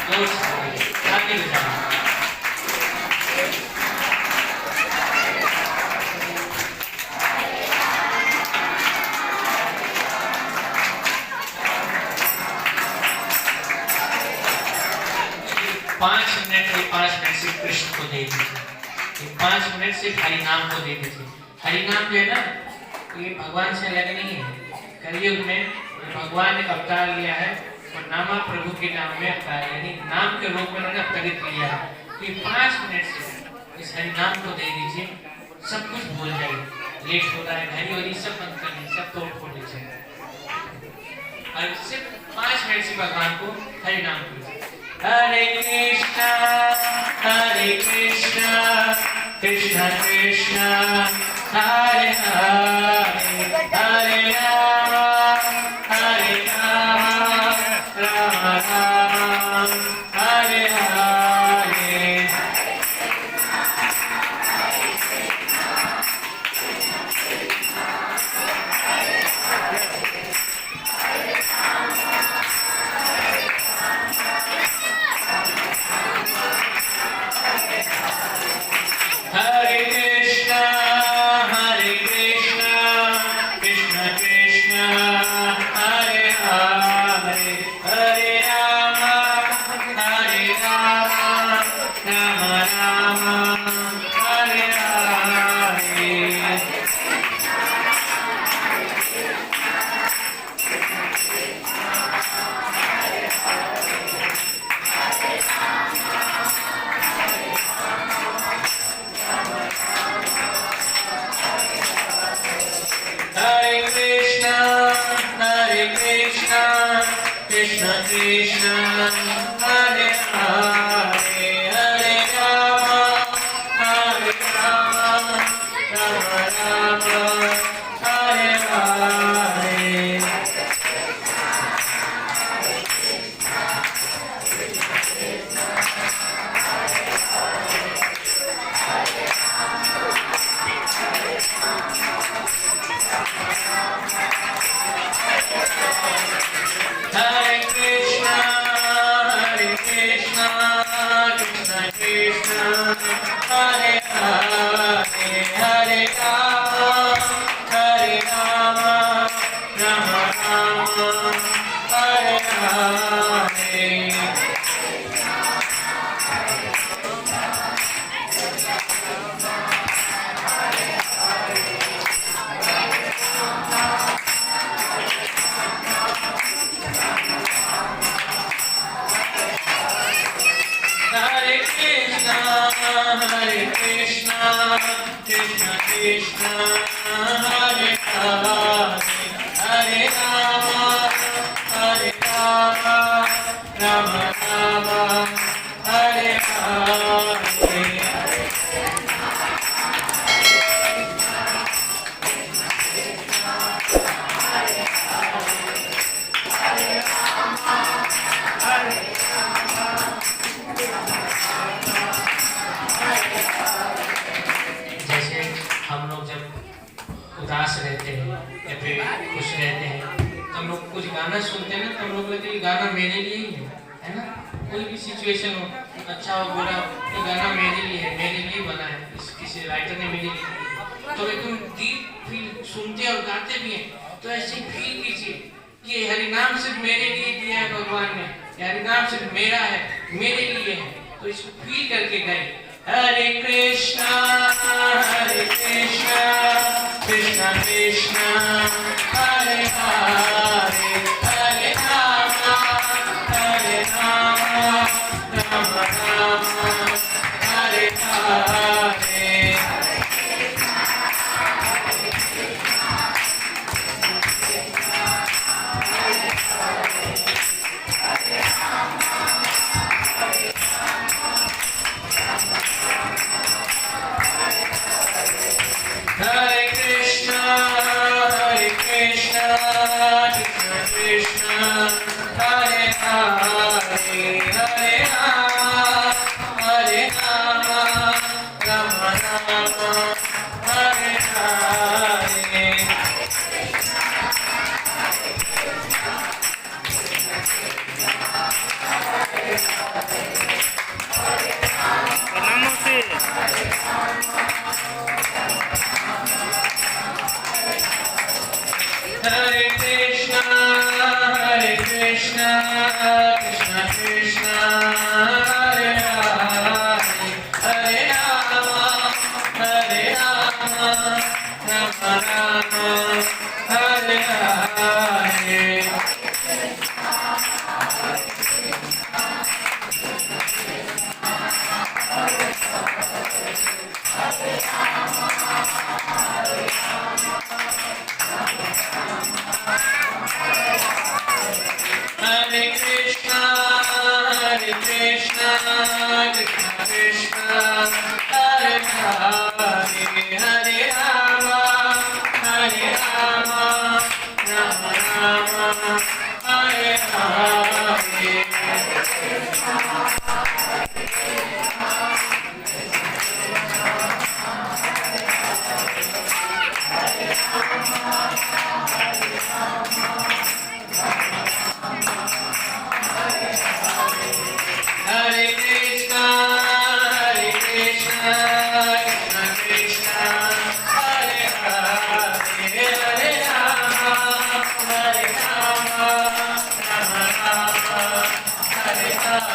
दोस्त आगे ले जाना। 5 मिनट सिर्फ कृष्ण को दे दीजिए। 5 मिनट सिर्फ हरि नाम को दे दीजिए। हरि नाम जो है ना, ये भगवान से अलग नहीं है। कलयुग में भगवान ने अवतार लिया है और नामा प्रभु के नाम में अवतार, यानी नाम के रूप में उन्होंने अवतरित लिया है। तो 5 मिनट से इस हरि नाम को दे दीजिए, सब कुछ भूल जाइए। लेट हो रहा है, घड़ी वाली सब बंद कर लीजिए, सब तोड़ फोड़ लीजिए और सिर्फ 5 मिनट से भगवान को हरि नाम कीजिए। हरे कृष्णा कृष्ण कृष्ण हरे हरे, हरे Ram Ram Ram Hare Hare. Krishna Krishna Hare Hare, Hare Rama Rama Rama Hare Hare। Hare Krishna Krishna Krishna Hare Hare, Hare Rama Rama Rama Hare Hare। Hare Krishna Krishna Krishna Hare Hare, Hare Rama Rama Rama Hare Hare। जैसे हम लोग जब उदास रहते हैं या फिर खुश रहते हैं तो हम लोग कुछ गाना सुनते हैं ना, तो हम लोग लगता है ये गाना मेरे लिए ही है ना। कोई भी सिचुएशन हो, अच्छा हो बुरा हो, ये गाना मेरे लिए है, मेरे लिए बना है, किसी राइटर ने मेरे लिए लिखा है। तो एकदम डीप फील सुनते और गाते भी हैं, तो ऐसे फील कीजिए कि हरि नाम सिर्फ मेरे लिए दिया है भगवान ने, हरि नाम सिर्फ मेरा है, मेरे लिए है। तो इसको फील करके गाइए। हरे कृष्णा कृष्ण कृष्ण हरे हरे, हरे Ram Ram Ram Hare Hare. Hare Krishna Krishna Krishna, Krishna Krishna, Hare Hare, Hare Rama, Hare Rama, Rama Rama, Hare Hare. Hare Krishna, Krishna Krishna, Hare Hare, Hare Rama, Hare Rama, Rama Rama, Hare Hare. Hare Krishna, Krishna Krishna, Hare Hare, Hare Rama, Hare Rama, Rama Rama, Hare Hare.